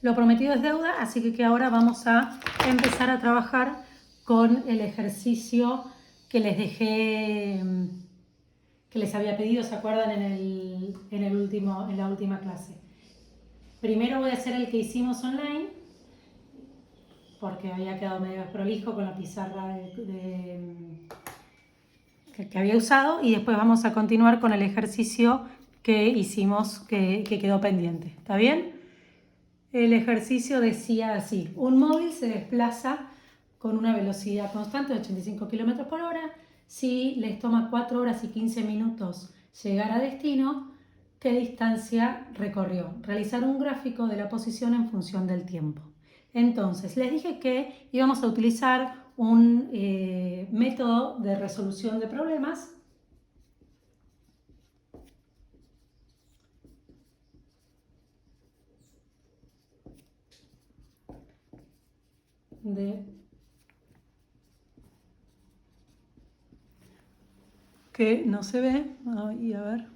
Lo prometido es deuda, así que ahora vamos a empezar a trabajar con el ejercicio que les dejé, que les había pedido, ¿se acuerdan? En la última clase. Primero voy a hacer el que hicimos online, porque había quedado medio desprolijo con la pizarra que había usado, y después vamos a continuar con el ejercicio que hicimos, que quedó pendiente. ¿Está bien? El ejercicio decía así: un móvil se desplaza con una velocidad constante de 85 km por hora. Si les toma 4 horas y 15 minutos llegar a destino, ¿qué distancia recorrió? Realizar un gráfico de la posición en función del tiempo. Entonces, les dije que íbamos a utilizar un método de resolución de problemas que no se ve. Ay, a ver.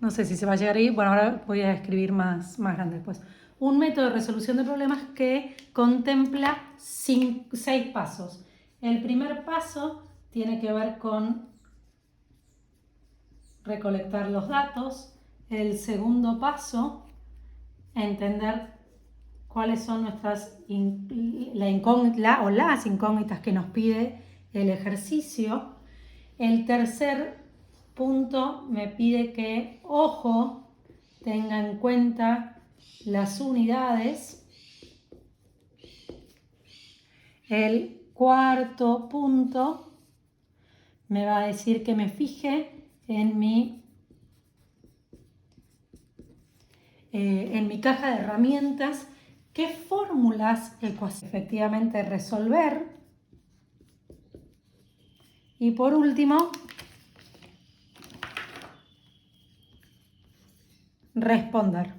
No sé si se va a llegar ahí. Bueno, ahora voy a escribir más grande después. Un método de resolución de problemas que contempla 6 pasos. El primer paso tiene que ver con recolectar los datos. El segundo paso, entender cuáles son las incógnitas que nos pide el ejercicio. El tercer punto me pide que, ojo, tenga en cuenta las unidades. El cuarto punto me va a decir que me fije en mi caja de herramientas qué fórmulas efectivamente resolver. Y por último, responder.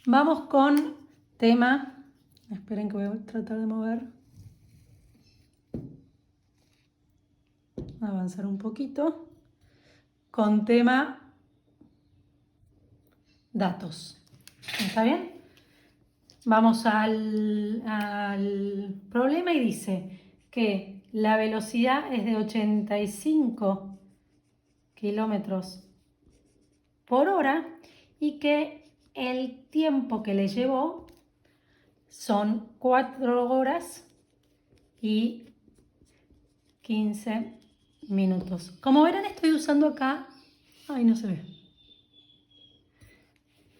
Vamos con tema. Esperen que voy a tratar de mover. Avanzar un poquito. Con tema datos. ¿Está bien? Vamos al problema y dice que la velocidad es de 85 kilómetros por hora y que el tiempo que le llevó son 4 horas y 15 minutos. Como verán, estoy usando acá... Ay, no se ve.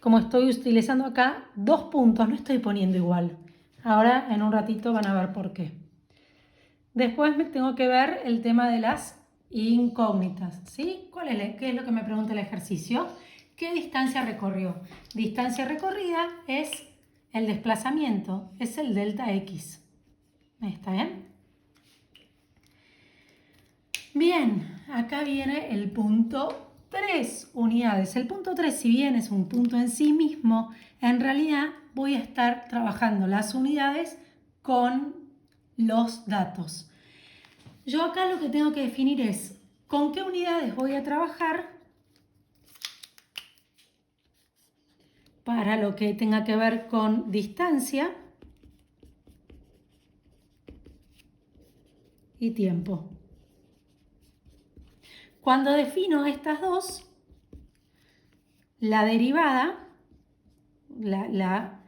Como estoy utilizando acá 2 puntos, no estoy poniendo igual. Ahora en un ratito van a ver por qué. Después me tengo que ver el tema de las incógnitas, ¿sí? ¿Qué es lo que me pregunta el ejercicio? ¿Qué distancia recorrió? Distancia recorrida es el desplazamiento, es el delta X. ¿Está bien? Bien, acá viene el punto 3 unidades. El punto 3, si bien es un punto en sí mismo, en realidad voy a estar trabajando las unidades con los datos. Yo acá lo que tengo que definir es con qué unidades voy a trabajar para lo que tenga que ver con distancia y tiempo. Cuando defino estas dos, la derivada, la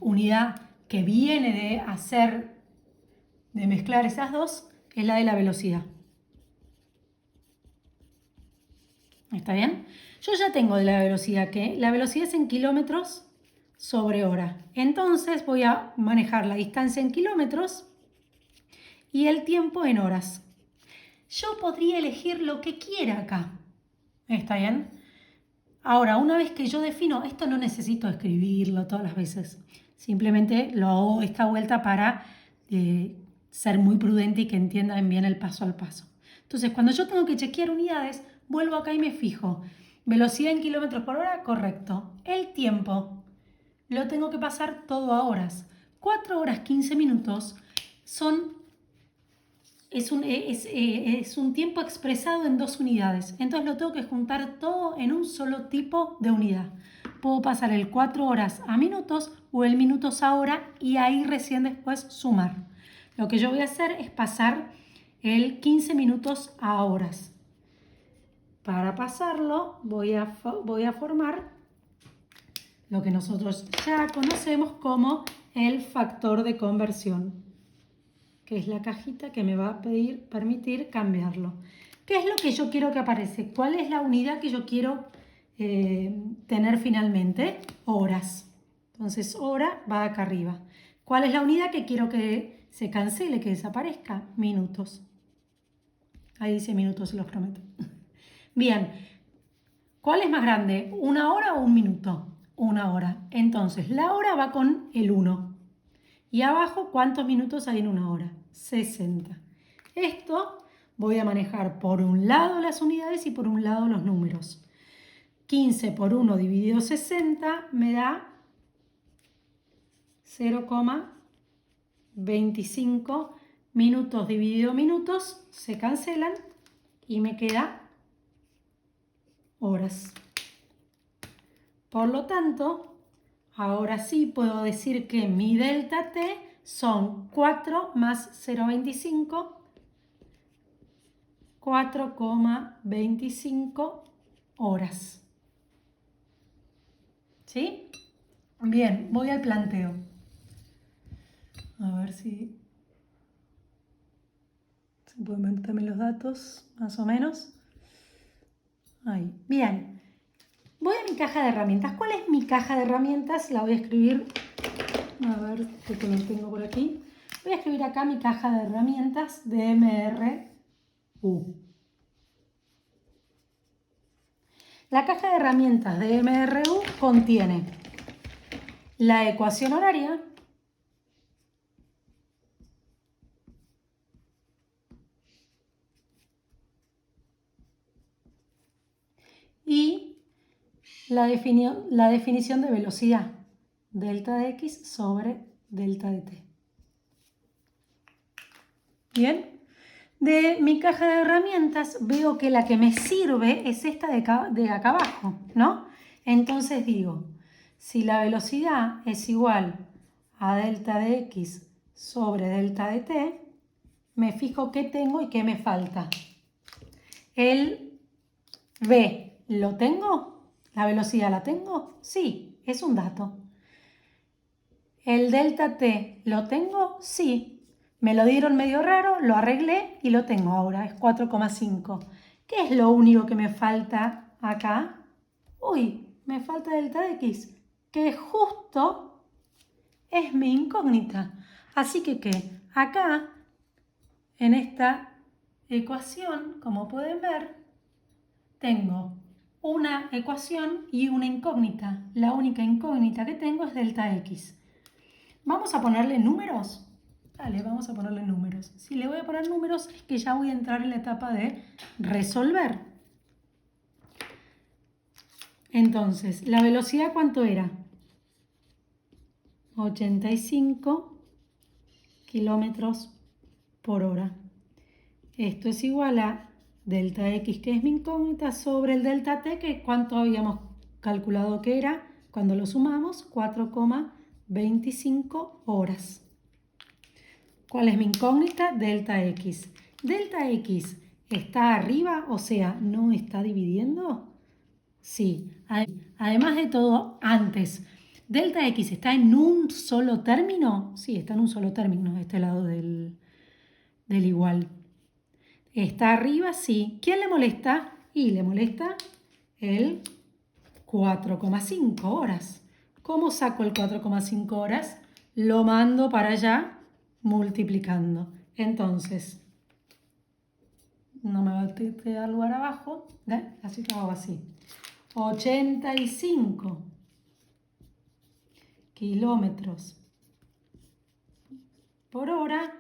unidad que viene de mezclar esas dos, es la de la velocidad. ¿Está bien? Yo ya tengo de la velocidad que la velocidad es en kilómetros sobre hora. Entonces voy a manejar la distancia en kilómetros y el tiempo en horas. Yo podría elegir lo que quiera acá. ¿Está bien? Ahora, una vez que yo defino, esto no necesito escribirlo todas las veces. Simplemente lo hago esta vuelta para ser muy prudente y que entiendan bien el paso al paso. Entonces, cuando yo tengo que chequear unidades, vuelvo acá y me fijo. Velocidad en kilómetros por hora, correcto. El tiempo lo tengo que pasar todo a horas. 4 horas 15 minutos son es un tiempo expresado en 2 unidades. Entonces lo tengo que juntar todo en un solo tipo de unidad. Puedo pasar el 4 horas a minutos o el minutos a hora y ahí recién después sumar. Lo que yo voy a hacer es pasar el 15 minutos a horas. Para pasarlo voy a formar lo que nosotros ya conocemos como el factor de conversión, que es la cajita que me va a permitir cambiarlo. ¿Qué es lo que yo quiero que aparece? ¿Cuál es la unidad que yo quiero tener finalmente? Horas. Entonces, hora va acá arriba. ¿Cuál es la unidad que quiero que se cancele, que desaparezca? Minutos. Ahí dice minutos, se los prometo. Bien, ¿cuál es más grande? ¿Una hora o un minuto? Una hora. Entonces, la hora va con el 1. Y abajo, ¿cuántos minutos hay en una hora? 60. Esto voy a manejar por un lado las unidades y por un lado los números. 15 por 1 dividido 60 me da 0,25 minutos dividido minutos, se cancelan y me queda horas. Por lo tanto, ahora sí puedo decir que mi delta T son 4 más 0,25, 4,25 horas. ¿Sí? Bien, voy al planteo. A ver si se pueden ver también los datos, más o menos. Ahí. Bien. Voy a mi caja de herramientas. ¿Cuál es mi caja de herramientas? La voy a escribir. A ver, que lo tengo por aquí. Voy a escribir acá mi caja de herramientas de MRU. La caja de herramientas de MRU contiene la ecuación horaria, y la definición de velocidad, delta de x sobre delta de t. Bien, de mi caja de herramientas veo que la que me sirve es esta de acá abajo, ¿no? Entonces digo, si la velocidad es igual a delta de x sobre delta de t, me fijo qué tengo y qué me falta. El v, ¿lo tengo? ¿La velocidad la tengo? Sí, es un dato. ¿El delta t lo tengo? Sí. Me lo dieron medio raro, lo arreglé y lo tengo ahora, es 4,5. ¿Qué es lo único que me falta acá? Uy, me falta delta de x, que justo es mi incógnita. Así que, ¿qué? Acá, en esta ecuación, como pueden ver, tengo una ecuación y una incógnita. La única incógnita que tengo es delta x. ¿Vamos a ponerle números? Dale, vamos a ponerle números. Si le voy a poner números es que ya voy a entrar en la etapa de resolver. Entonces, ¿la velocidad cuánto era? 85 kilómetros por hora. Esto es igual a delta x, que es mi incógnita, sobre el delta t, que cuánto habíamos calculado que era cuando lo sumamos, 4,25 horas. ¿Cuál es mi incógnita? Delta x. ¿Delta x está arriba? O sea, ¿no está dividiendo? Sí. Además de todo, antes, ¿delta x está en un solo término? Sí, está en un solo término, este lado del igual. ¿Está arriba? Sí. ¿Quién le molesta? Y le molesta el 4,5 horas. ¿Cómo saco el 4,5 horas? Lo mando para allá multiplicando. Entonces, no me va a quedar lugar abajo, ¿eh? Así que hago así. 85 kilómetros por hora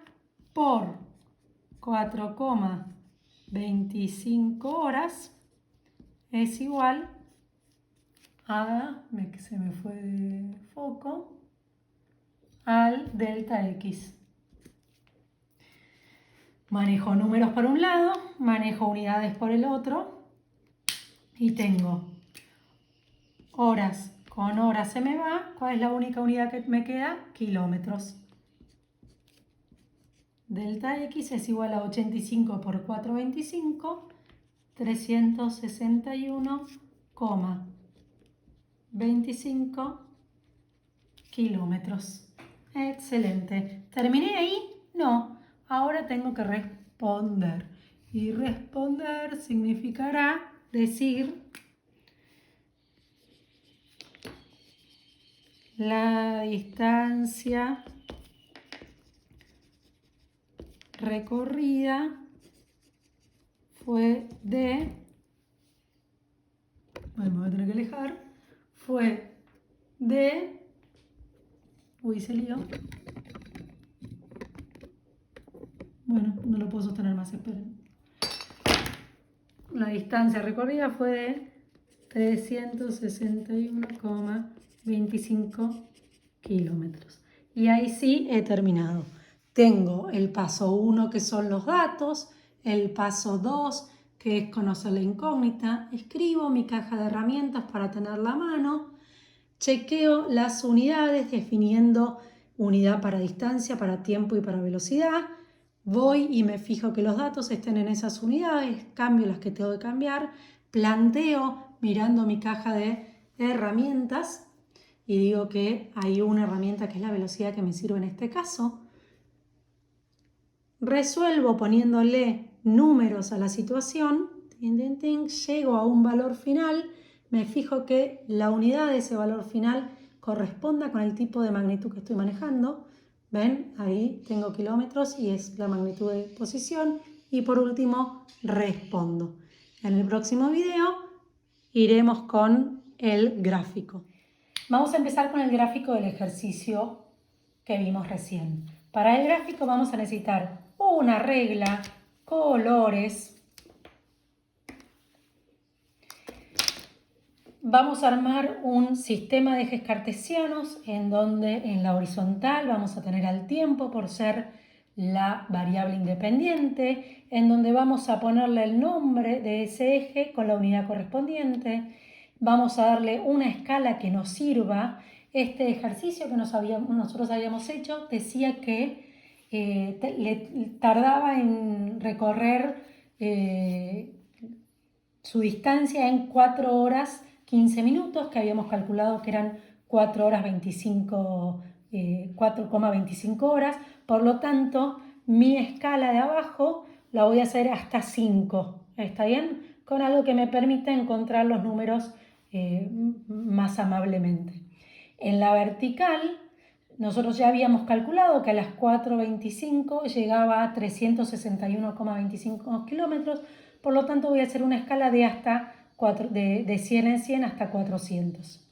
por 4,25 horas es igual a, se me fue de foco, al delta x. Manejo números por un lado, manejo unidades por el otro y tengo horas. Con horas se me va. ¿Cuál es la única unidad que me queda? Kilómetros. Delta X es igual a 85 por 425, 361,25 kilómetros. Excelente. ¿Terminé ahí? No. Ahora tengo que responder. Y responder significará decir la distancia recorrida fue de, bueno, me voy a tener que alejar, fue de, uy, se lió. Bueno, no lo puedo sostener más, esperen. La distancia recorrida fue de 361,25 kilómetros. Y ahí sí he terminado. Tengo el paso 1, que son los datos, el paso 2, que es conocer la incógnita, escribo mi caja de herramientas para tenerla a mano, chequeo las unidades definiendo unidad para distancia, para tiempo y para velocidad, voy y me fijo que los datos estén en esas unidades, cambio las que tengo que cambiar, planteo mirando mi caja de herramientas y digo que hay una herramienta que es la velocidad que me sirve en este caso. Resuelvo poniéndole números a la situación, llego a un valor final, me fijo que la unidad de ese valor final corresponda con el tipo de magnitud que estoy manejando. ¿Ven? Ahí tengo kilómetros y es la magnitud de posición. Y por último, respondo. En el próximo video iremos con el gráfico. Vamos a empezar con el gráfico del ejercicio que vimos recién. Para el gráfico vamos a necesitar una regla, colores. Vamos a armar un sistema de ejes cartesianos en donde en la horizontal vamos a tener al tiempo por ser la variable independiente, en donde vamos a ponerle el nombre de ese eje con la unidad correspondiente. Vamos a darle una escala que nos sirva. Este ejercicio que nosotros habíamos hecho decía que le tardaba en recorrer su distancia en 4 horas 15 minutos, que habíamos calculado que eran 4 horas 25, 4,25 horas. Por lo tanto, mi escala de abajo la voy a hacer hasta 5. ¿Está bien? Con algo que me permita encontrar los números más amablemente. En la vertical, nosotros ya habíamos calculado que a las 4.25 llegaba a 361,25 kilómetros, por lo tanto voy a hacer una escala de hasta 100 en 100 hasta 400.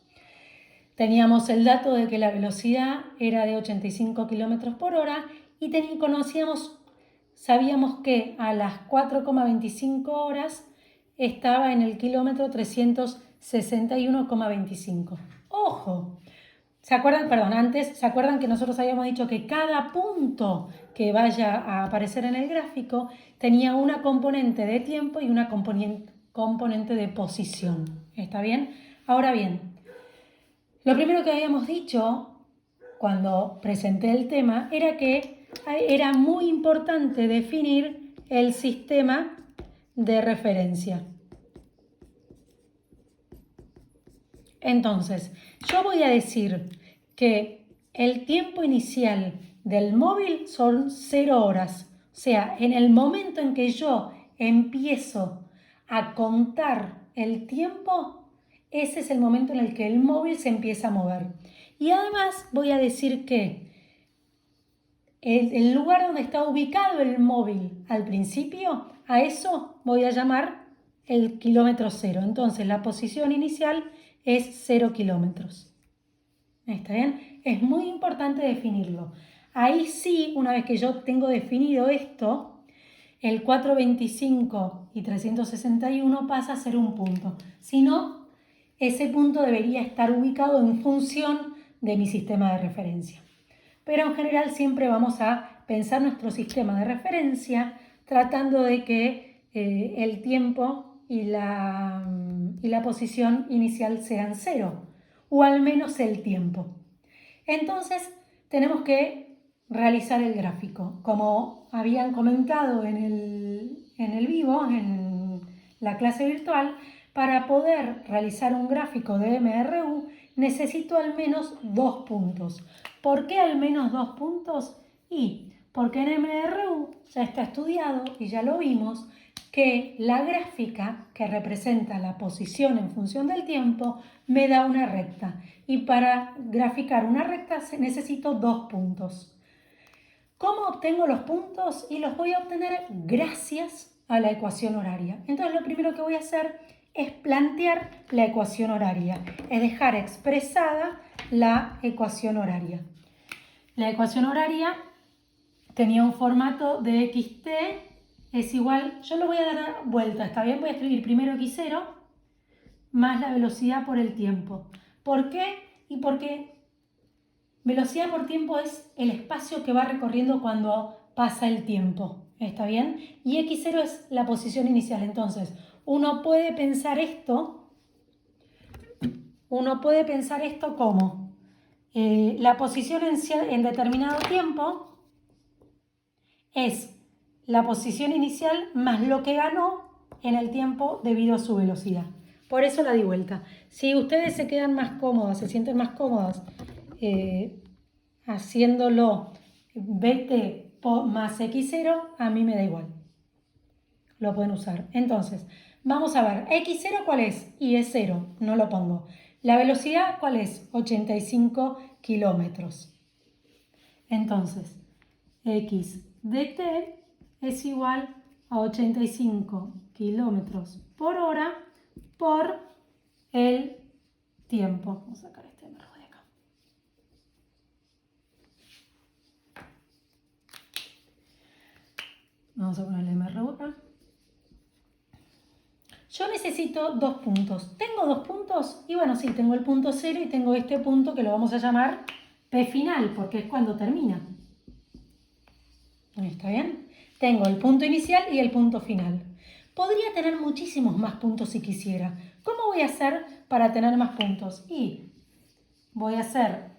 Teníamos el dato de que la velocidad era de 85 kilómetros por hora y sabíamos que a las 4,25 horas estaba en el kilómetro 361,25. ¡Ojo! ¿Se acuerdan? Perdón, antes, ¿se acuerdan que nosotros habíamos dicho que cada punto que vaya a aparecer en el gráfico tenía una componente de tiempo y una componente de posición? ¿Está bien? Ahora bien, lo primero que habíamos dicho cuando presenté el tema era que era muy importante definir el sistema de referencia. Entonces, yo voy a decir que el tiempo inicial del móvil son 0 horas. O sea, en el momento en que yo empiezo a contar el tiempo, ese es el momento en el que el móvil se empieza a mover. Y además voy a decir que el lugar donde está ubicado el móvil al principio, a eso voy a llamar el kilómetro cero. Entonces, la posición inicial es 0 kilómetros. ¿Está bien? Es muy importante definirlo. Ahí sí, una vez que yo tengo definido esto, el 425 y 361 pasa a ser un punto. Si no, ese punto debería estar ubicado en función de mi sistema de referencia. Pero en general siempre vamos a pensar nuestro sistema de referencia tratando de que el tiempo y la posición inicial sean 0, o al menos el tiempo. Entonces tenemos que realizar el gráfico. Como habían comentado en el vivo, en la clase virtual, para poder realizar un gráfico de MRU necesito al menos 2 puntos. ¿Por qué al menos 2 puntos? Y porque en MRU ya está estudiado y ya lo vimos que la gráfica que representa la posición en función del tiempo me da una recta. Y para graficar una recta necesito 2 puntos. ¿Cómo obtengo los puntos? Y los voy a obtener gracias a la ecuación horaria. Entonces lo primero que voy a hacer es plantear la ecuación horaria, es dejar expresada la ecuación horaria. La ecuación horaria tenía un formato de xt es igual, yo lo voy a dar vuelta, ¿está bien? Voy a escribir primero x0 más la velocidad por el tiempo. ¿Por qué? Y porque velocidad por tiempo es el espacio que va recorriendo cuando pasa el tiempo, ¿está bien? Y x0 es la posición inicial. Entonces, uno puede pensar esto como la posición en determinado tiempo es la posición inicial más lo que ganó en el tiempo debido a su velocidad. Por eso la di vuelta. Si ustedes se quedan más cómodas, se sienten más cómodas haciéndolo bt más x0, a mí me da igual. Lo pueden usar. Entonces, vamos a ver. x0, ¿cuál es? Y es 0, no lo pongo. La velocidad, ¿cuál es? 85 kilómetros. Entonces, x de t es igual a 85 kilómetros por hora por el tiempo. Vamos a sacar este MRU de acá. Vamos a poner el MRU acá. Yo necesito 2 puntos. ¿Tengo 2 puntos? Y bueno, sí, tengo el punto 0 y tengo este punto que lo vamos a llamar P final, porque es cuando termina. ¿Está bien? Tengo el punto inicial y el punto final. Podría tener muchísimos más puntos si quisiera. ¿Cómo voy a hacer para tener más puntos? Y voy a hacer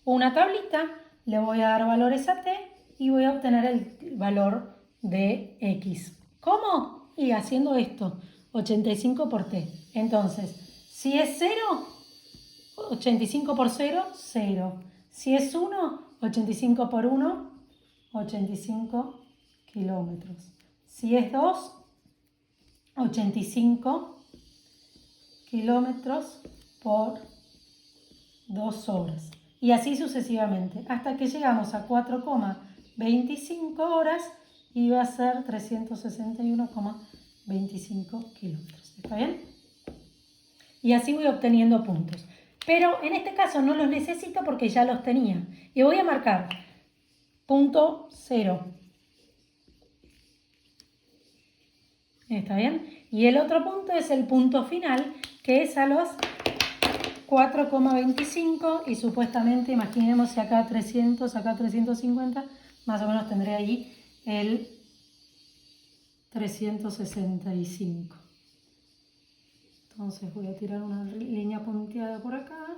una tablita, le voy a dar valores a t y voy a obtener el valor de x. ¿Cómo? Y haciendo esto, 85 por t. Entonces, si es 0, 85 por 0, 0. Si es 1, 85 por 1, 85 kilómetros. Si es 2, 85 kilómetros por 2 horas. Y así sucesivamente, hasta que llegamos a 4,25 horas y va a ser 361,25 kilómetros. ¿Está bien? Y así voy obteniendo puntos. Pero en este caso no los necesito porque ya los tenía. Y voy a marcar punto 0. ¿Está bien? Y el otro punto es el punto final, que es a los 4,25 y supuestamente, imaginemos si acá 300, acá 350, más o menos tendré ahí el 365. Entonces voy a tirar una línea punteada por acá.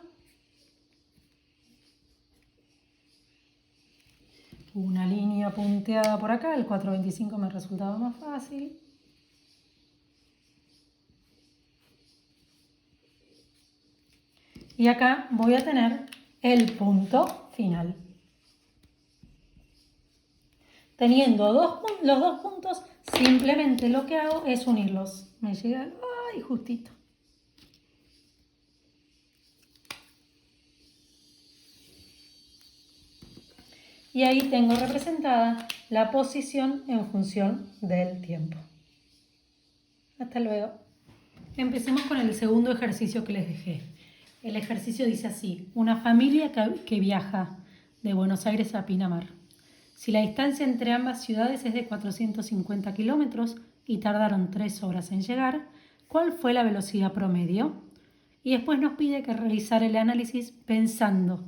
Una línea punteada por acá, el 425 me resultaba más fácil. Y acá voy a tener el punto final. Teniendo los dos puntos, simplemente lo que hago es unirlos. Me llega, ¡ay! Justito. Y ahí tengo representada la posición en función del tiempo. Hasta luego. Empecemos con el segundo ejercicio que les dejé. El ejercicio dice así: una familia que viaja de Buenos Aires a Pinamar. Si la distancia entre ambas ciudades es de 450 kilómetros y tardaron 3 horas en llegar, ¿cuál fue la velocidad promedio? Y después nos pide que realizar el análisis pensando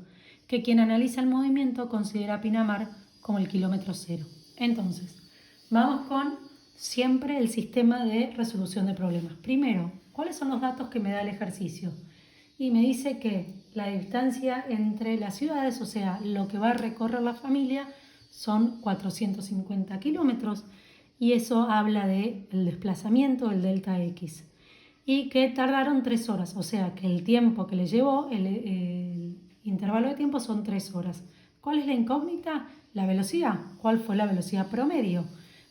que quien analiza el movimiento considera Pinamar como el kilómetro cero. Entonces, Vamos con siempre el sistema de resolución de problemas. Primero, ¿cuáles son los datos que me da el ejercicio? Y me dice que la distancia entre las ciudades, o sea, lo que va a recorrer la familia, son 450 kilómetros. Y eso habla del desplazamiento, el delta X. Y que tardaron 3 horas, o sea, que el tiempo que le llevó, el intervalo de tiempo son 3 horas. ¿Cuál es la incógnita? La velocidad. ¿Cuál fue la velocidad promedio?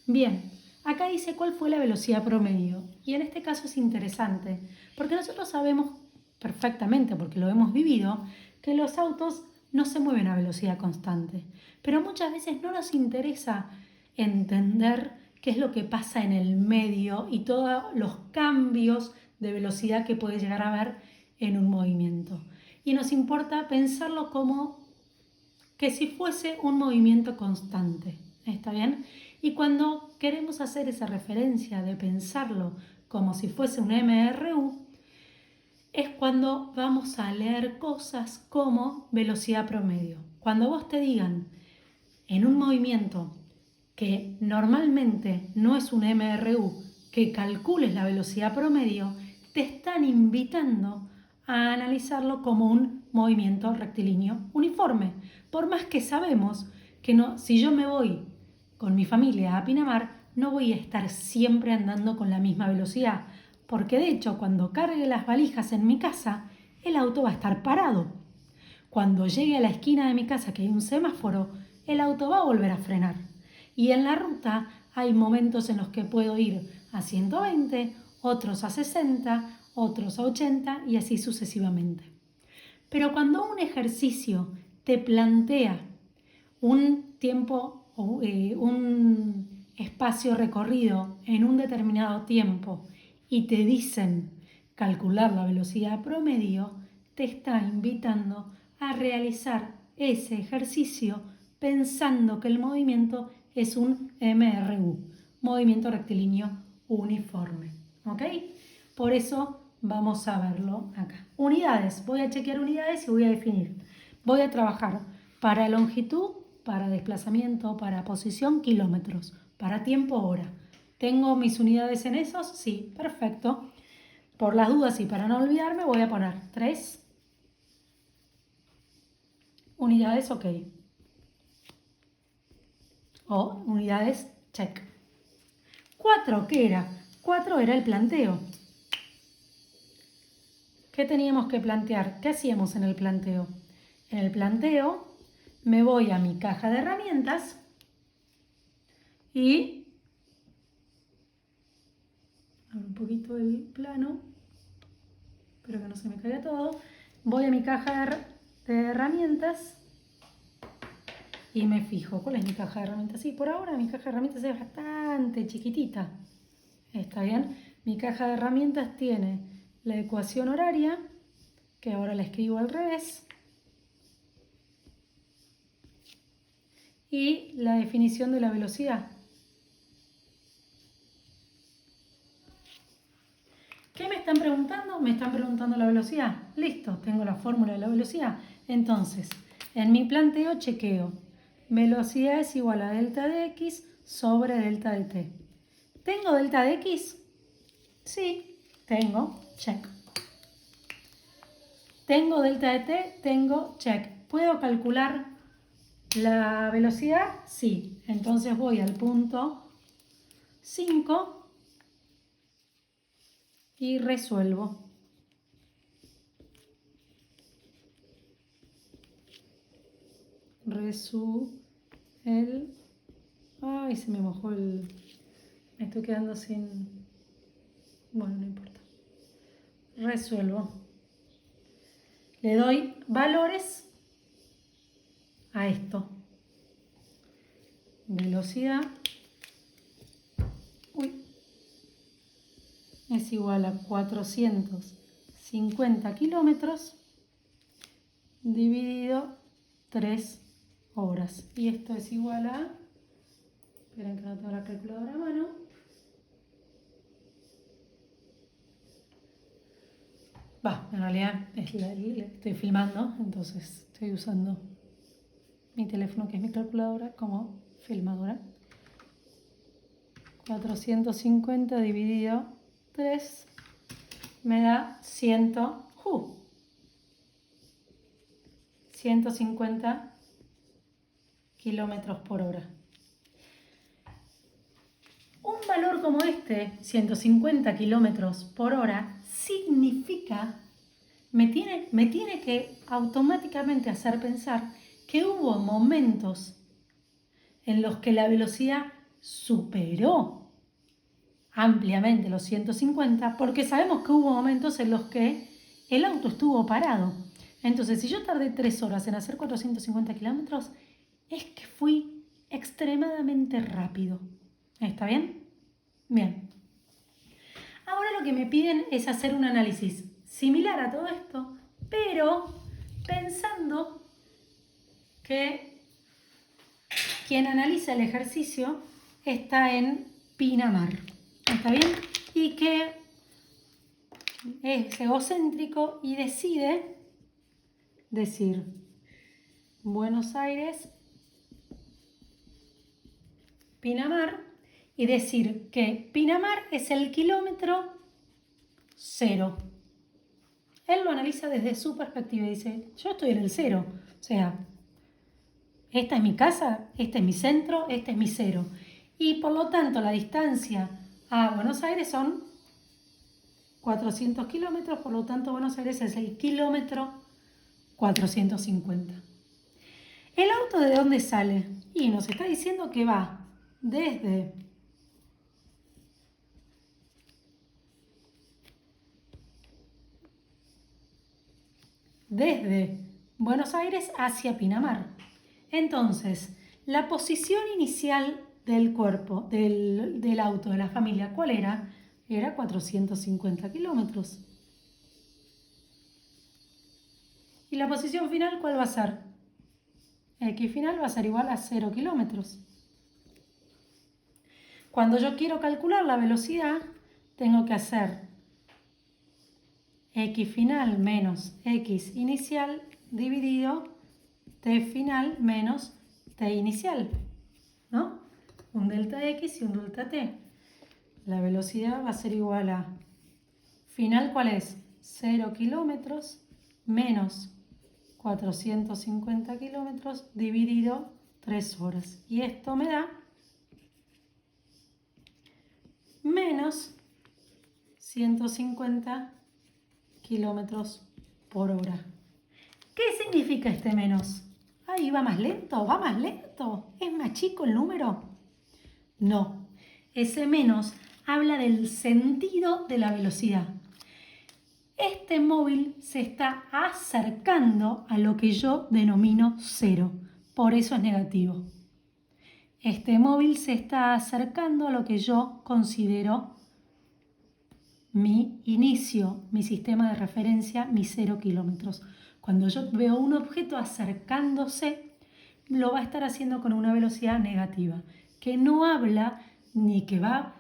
Bien, acá dice cuál fue la velocidad promedio. Y en este caso es interesante, porque nosotros sabemos perfectamente, porque lo hemos vivido, que los autos no se mueven a velocidad constante. Pero muchas veces no nos interesa entender qué es lo que pasa en el medio y todos los cambios de velocidad que puede llegar a haber en un movimiento. Y nos importa pensarlo como que si fuese un movimiento constante. ¿Está bien? Y cuando queremos hacer esa referencia de pensarlo como si fuese un MRU, es cuando vamos a leer cosas como velocidad promedio. Cuando vos te digan en un movimiento que normalmente no es un MRU, que calcules la velocidad promedio, te están invitando a analizarlo como un movimiento rectilíneo uniforme. Por más que sabemos que no, si yo me voy con mi familia a Pinamar, no voy a estar siempre andando con la misma velocidad, porque de hecho cuando cargue las valijas en mi casa, el auto va a estar parado. Cuando llegue a la esquina de mi casa que hay un semáforo, el auto va a volver a frenar. Y en la ruta hay momentos en los que puedo ir a 120, otros a 60, otros a 80 y así sucesivamente. Pero cuando un ejercicio te plantea un tiempo, un espacio recorrido en un determinado tiempo y te dicen calcular la velocidad promedio, te está invitando a realizar ese ejercicio pensando que el movimiento es un MRU, movimiento rectilíneo uniforme. ¿Ok? Por eso vamos a verlo acá. Unidades, voy a chequear unidades y voy a definir. Voy a trabajar para longitud, para desplazamiento, para posición, kilómetros, para tiempo, hora. ¿Tengo mis unidades en esos? Sí, perfecto. Por las dudas y para no olvidarme voy a poner 3 unidades, ok. O unidades, check. 4, ¿qué era? 4 era el planteo. ¿Qué teníamos que plantear? ¿Qué hacíamos en el planteo? En el planteo me voy a mi caja de herramientas y abro un poquito el plano, espero que no se me caiga todo. Voy a mi caja de herramientas y me fijo. ¿Cuál es mi caja de herramientas? Sí, por ahora mi caja de herramientas es bastante chiquitita. ¿Está bien? Mi caja de herramientas tiene la ecuación horaria, que ahora la escribo al revés, y la definición de la velocidad. ¿Qué me están preguntando? Me están preguntando la velocidad. Listo, tengo la fórmula de la velocidad. Entonces, en mi planteo chequeo. Velocidad es igual a delta de x sobre delta de t. ¿Tengo delta de x? Sí, tengo. Check. ¿Tengo delta de t? Tengo. Check. ¿Puedo calcular la velocidad? Sí. Entonces voy al punto 5 y resuelvo. Ay, se me mojó el... Me estoy quedando sin... Bueno, no importa. Resuelvo. Le doy valores a esto. Velocidad. Es igual a 450 kilómetros dividido 3 horas. Y esto es igual a... Esperen que no tengo la calculadora a mano. En realidad estoy filmando, entonces estoy usando mi teléfono, que es mi calculadora, como filmadora. 450 dividido 3 me da 150 kilómetros por hora. Un valor como este, 150 kilómetros por hora, significa, me tiene que automáticamente hacer pensar que hubo momentos en los que la velocidad superó ampliamente los 150, porque sabemos que hubo momentos en los que el auto estuvo parado. Entonces, si yo tardé 3 horas en hacer 450 kilómetros, es que fui extremadamente rápido. ¿Está bien? Bien. Ahora lo que me piden es hacer un análisis similar a todo esto, pero pensando que quien analiza el ejercicio está en Pinamar. ¿Está bien? Y que es egocéntrico y decide decir Buenos Aires, Pinamar, y decir que Pinamar es el kilómetro 0. Él lo analiza desde su perspectiva y dice, yo estoy en el 0. O sea, esta es mi casa, este es mi centro, este es mi 0. Y por lo tanto la distancia a Buenos Aires son 400 kilómetros, por lo tanto Buenos Aires es el kilómetro 450. ¿El auto de dónde sale? Y nos está diciendo que va desde Buenos Aires hacia Pinamar. Entonces, la posición inicial del cuerpo, del auto, de la familia, ¿cuál era? Era 450 kilómetros. ¿Y la posición final cuál va a ser? X final va a ser igual a 0 kilómetros. Cuando yo quiero calcular la velocidad, tengo que hacer X final menos X inicial dividido T final menos T inicial, ¿no? Un delta X y un delta T. La velocidad va a ser igual a final, ¿cuál es? 0 kilómetros menos 450 kilómetros dividido 3 horas. Y esto me da menos 150 kilómetros por hora. ¿Qué significa este menos? Ahí va más lento, va más lento. ¿Es más chico el número? No. Ese menos habla del sentido de la velocidad. Este móvil se está acercando a lo que yo denomino 0. Por eso es negativo. Este móvil se está acercando a lo que yo considero mi inicio, mi sistema de referencia, mis 0 kilómetros. Cuando yo veo un objeto acercándose, lo va a estar haciendo con una velocidad negativa, que no habla ni que va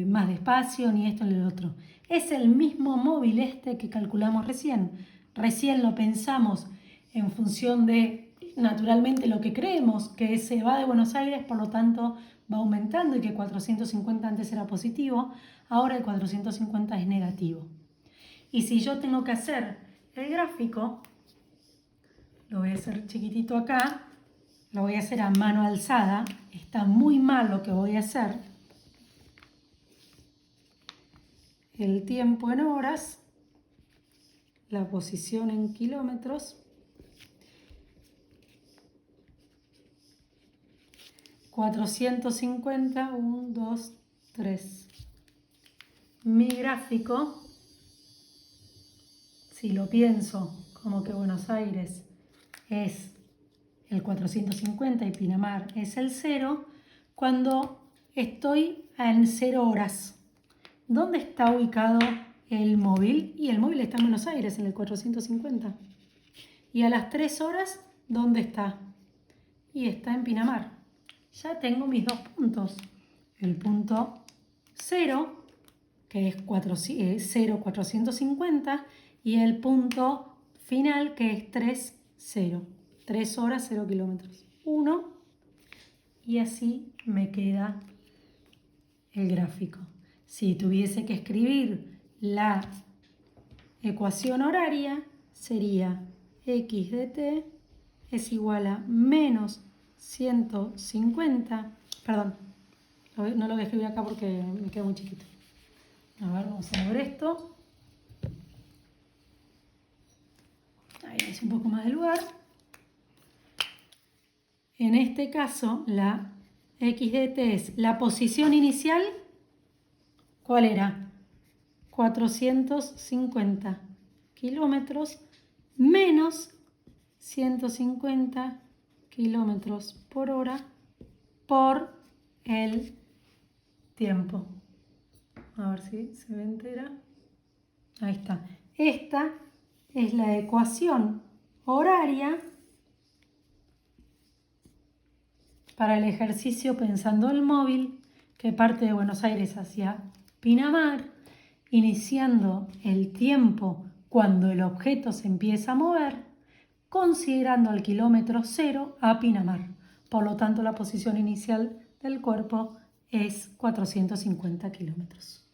más despacio, ni esto ni lo otro. Es el mismo móvil este que calculamos recién. Recién lo pensamos en función de, naturalmente, lo que creemos, que se va de Buenos Aires, por lo tanto va aumentando y que 450 antes era positivo, ahora el 450 es negativo. Y si yo tengo que hacer el gráfico, lo voy a hacer chiquitito acá, lo voy a hacer a mano alzada, está muy mal lo que voy a hacer. El tiempo en horas, la posición en kilómetros, 450, 1, 2, 3. Mi gráfico, si lo pienso como que Buenos Aires es el 450 y Pinamar es el 0, cuando estoy en 0 horas. ¿Dónde está ubicado el móvil? Y el móvil está en Buenos Aires, en el 450. Y a las 3 horas, ¿dónde está? Y está en Pinamar. Ya tengo mis dos puntos. El punto 0, que es 0, 450, y el punto final, que es 3, 0. 3 horas, 0 kilómetros. 1, y así me queda el gráfico. Si tuviese que escribir la ecuación horaria, sería x de t es igual a menos 150, perdón, no lo voy a escribir acá porque me queda muy chiquito. A ver, vamos a ver esto. Ahí es un poco más de lugar. En este caso, la x de t es la posición inicial. ¿Cuál era? 450 kilómetros menos 150 kilómetros por hora por el tiempo. A ver si se ve entera. Ahí está. Esta es la ecuación horaria para el ejercicio pensando el móvil que parte de Buenos Aires hacia Pinamar, iniciando el tiempo cuando el objeto se empieza a mover, considerando al kilómetro 0 a Pinamar. Por lo tanto, la posición inicial del cuerpo es 450 kilómetros.